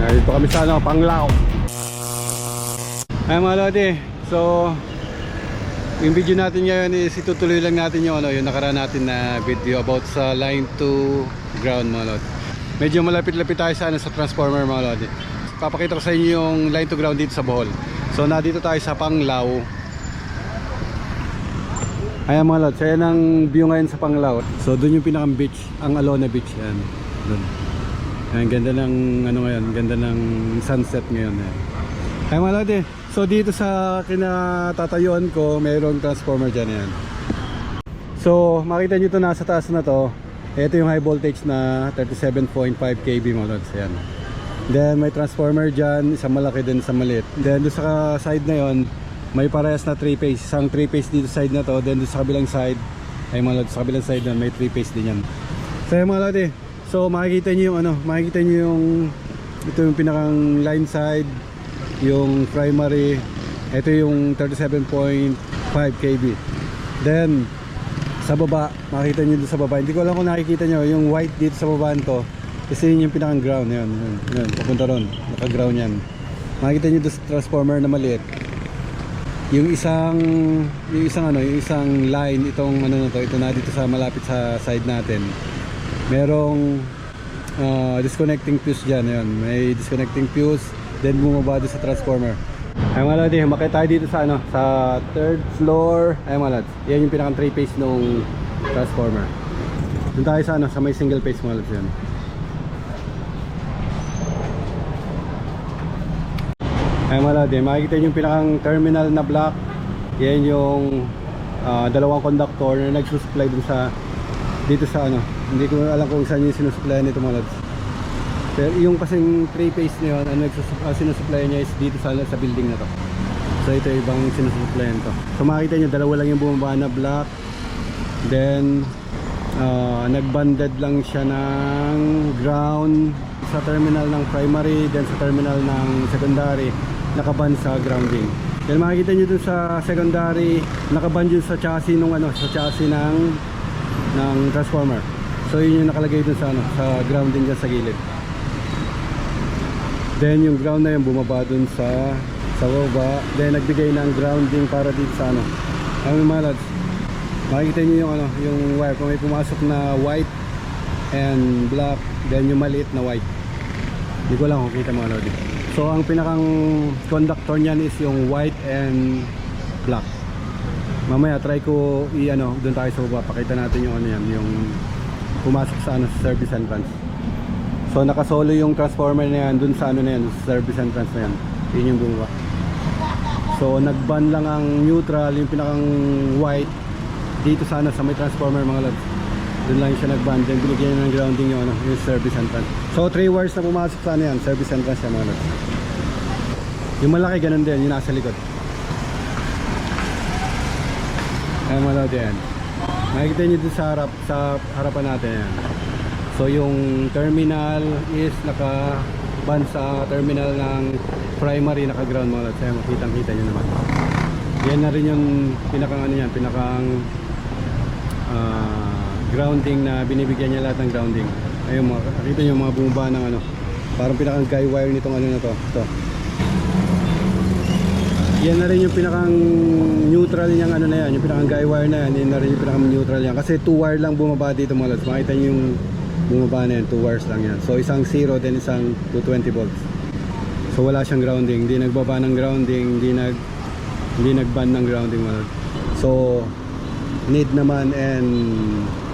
Dito kami sa ano, Panglao. Ay mga lodi, so yung video natin ngayon is itutuloy lang natin yung ano, yung nakaraan natin na video about sa line to ground mga lodi. Medyo malapit-lapit tayo sa ano, sa transformer mga lodi. Papakita ko sa inyo yung line to ground dito sa Bohol. So nandito tayo sa Panglao. Ayan mga lodi, so yan ang view ngayon sa Panglao. So doon yung pinakang beach, ang Alona Beach yan. Doon. Ayan, ganda ng ano ngayon, ganda ng sunset ngayon. Ayan mga lodi, so dito sa kinatatayuan ko, mayroong transformer dyan yan. So makita nyo ito nasa taas na to. Ito yung high voltage na 37.5 kV mga lods. Ayan. Then may transformer dyan, isang malaki din, isang maliit. Then doon sa side na yon, may parehas na 3-phase. Isang 3-phase dito side na to. Then doon sa kabilang side, ay mga lods, sa kabilang side na may 3-phase din yan. So ayan mga lodi, so makikita nyo yung ano, makikita nyo yung ito yung pinakang line side, yung primary, ito yung 37.5 kV. Then sa baba, makikita nyo sa baba, hindi ko alam kung nakikita nyo yung white dito sa baba nito, kasi yun yung pinakang ground. Yun, papunta ron, naka ground yan. Makikita nyo sa transformer na maliit, yung isang ano, yung isang line, itong ano na to, ito na dito sa malapit sa side natin, merong disconnecting fuse dyan. Yun, may disconnecting fuse, then bumaba doon sa transformer. Ay mga lodi, makita tayo dito sa ano, sa third floor. Ay mga lods, yan yung pinakang 3-phase nung transformer. Doon tayo sa ano, sa may single phase mga lods yan. Ay mga lodi, makikita nyo yung pinakang terminal na block. Yan yung dalawang conductor na nagsusupply dun sa dito sa ano, hindi ko alam kung saan yung sinusupply nito mga lods. Pero yung kasing 3-phase na yun, ano, sinusupply niya is dito sa building na to. So ito yung ibang sinusupply nito. So makikita nyo, dalawa lang yung bumaba na block. Then nagbanded lang siya ng ground sa terminal ng primary, then sa terminal ng secondary nakaban sa grounding. Then makikita nyo dun sa secondary, nakaban yun sa chassis nung ano, sa chassis ng transformer. So yun yung nakalagay dun sa ano, sa grounding dyan sa gilid. Then yung ground na yun bumaba dun sa baba. Then nagbigay ng grounding para dito sa ano. Ang mga lads, makikita nyo yung ano, yung wire. Kung may pumasok na white and black, then yung maliit na white. Hindi ko lang kung kita mga lodi. So ang pinakang conductor niyan is yung white and black. Mamaya try ko i-ano, doon tayo sa baba, pakita natin yung ano yan, yung pumasok sa ano, sa service entrance. So nakasolo yung transformer na yan dun sa ano na yan, sa service entrance na yan. Yun yung bumaba. So nagban lang ang neutral, yung pinakang white dito sa ano, sa may transformer mga lods. Doon lang siya nagban, then binigyan ng grounding yung ano, yung service entrance. So 3 wires na pumasok sa ano yan, service entrance yan mga lods. Yung malaki ganun din, yung nasa likod. Ayan mga lods yan. Makikita nyo dito sa harapan natin yan. So yung terminal is naka-ban sa terminal ng primary, naka-ground mga lods. Ayan, makitang-kita nyo naman. Yan na rin yung pinakang ano yan, pinakang grounding na binibigyan niya lahat ng grounding. Ayun, makikita nyo yung mga bumaba ng ano, parang pinakang guy wire nitong ano na to. Ito. Yan na rin yung pinakang neutral niyang ano na yan, yung pinakang guy wire na yan, yan na rin yung pinakang neutral yan. Kasi 2 wire lang bumaba dito mga lods. Makita nyo yung bumaba na yan, 2 wires lang yan. So isang 0 then isang 220 volts. So wala siyang grounding, hindi nagbaba ng grounding, hindi nagban ng grounding mga lods. So need naman and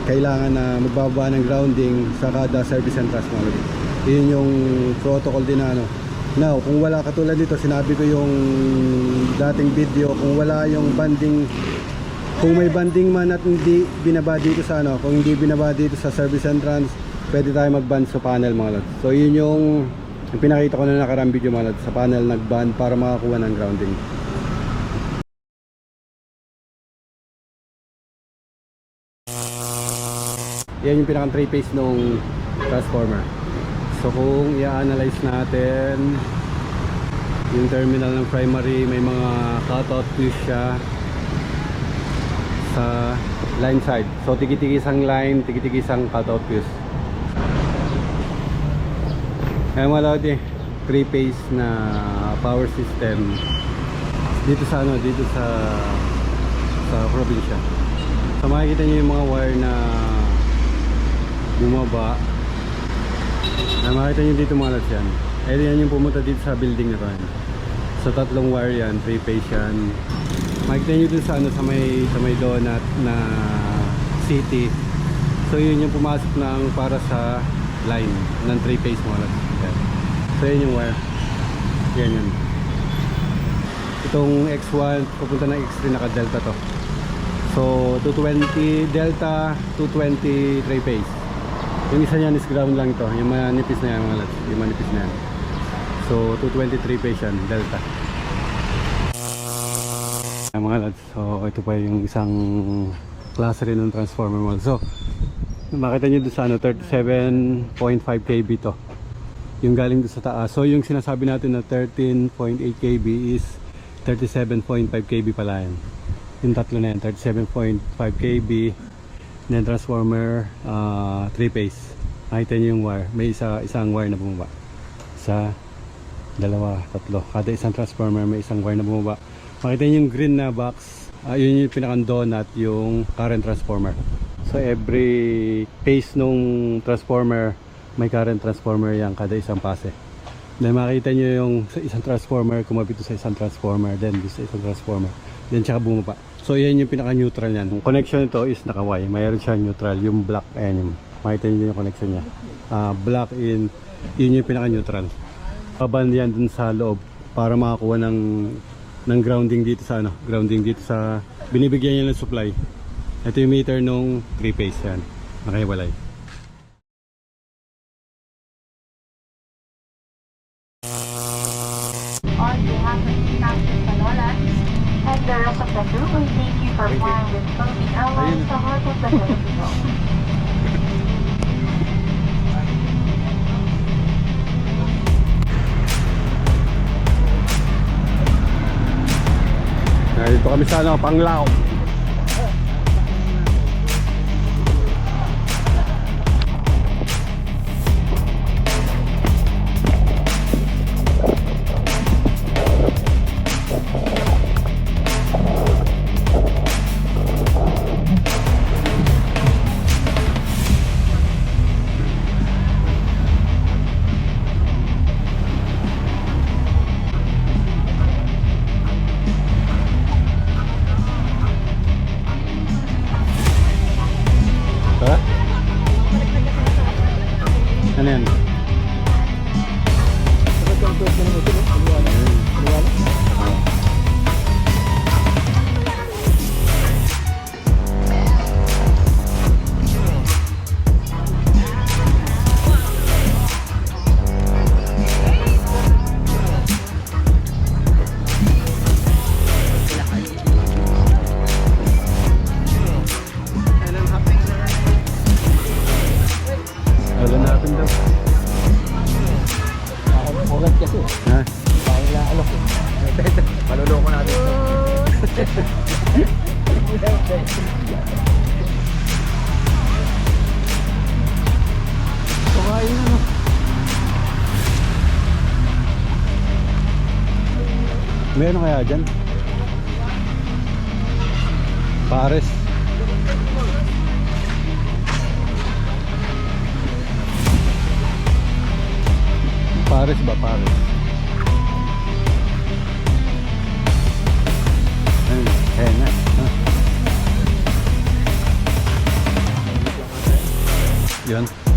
kailangan na magbaba ng grounding sa kada service entrance mga lods. Yun yung protocol din na ano. Now, kung wala katulad dito, sinabi ko yung dating video, kung wala yung banding, kung may banding man at hindi binaba dito sa ano, kung hindi binaba dito sa service entrance, pwede tayo mag-band sa panel mga lods. So yun yung pinakita ko na nakarang video mga lods, sa panel nag-band para makakuha ng grounding. Yan yung pinakang 3-phase nung transformer. So kung i-analyze natin yung terminal ng primary, may mga cutout fuse siya sa line side. So tiki-tiki isang line, tiki-tiki isang cutout fuse. Ayan mga lodi, 3-phase na power system dito sa probinsya. So makikita niyo yung mga wire na bumaba. Makikita niyo dito mga lods yan. Yan yung pumunta dito sa building na to. So tatlong wire yan, 3-phase yan. Makikita niyo dun sa may donut na city. So yun yung pumasok ng para sa line ng 3-phase mga lods. Yan. So yun yung wire. Yan yun. Itong X1 pupunta ng X3, naka delta to. So 220 delta, 220 3-phase. Yung isa niyan is ground lang to. Yung manipis na yan mga lods. Yung manipis na yan. So 223 phase yan, delta. Mga lods, so ito pa yung isang klase rin ng transformer model. So makita nyo doon sa 37.5 kV to, yung galing doon sa taas. So yung sinasabi natin na 13.8 kV is 37.5 kV pala yan. Yung tatlo na yan, 37.5 kV. Then transformer 3 phase. Makita nyo yung wire, may isang wire na bumaba. Isa, dalawa, tatlo. Kada isang transformer may isang wire na bumaba. Makita nyo yung green na box, yun yung pinakang donut, yung current transformer. So every phase nung transformer may current transformer yan, kada isang pase. Then makita nyo yung sa isang transformer kumapit sa isang transformer, then sa isang transformer, then tsaka bumaba. So yan yung pinaka neutral yan. Yung connection nito is naka-Y, mayroon siyang neutral, yung black, ayan yung makita nyo yung connection nya, black in, yun yung pinaka neutral. Paban yan dun sa loob para makakuha ng grounding dito sa grounding dito sa binibigyan niya ng supply. Ito yung meter nung 3-phase yan, nakahiwalay. On behalf of Captain Manolas and the rest of the crew, we thank you for flying with Philippine Airlines sa heart of the Philippines. Dito kami sa Panglao. Ano yan? Wala natin daw. Ugat kasi. Ha? Parang naalok eh. Maluloko natin ito. Kumain na no. May ano kaya dyan? Pares. Pares ba? Pares. Ayan na. Yun.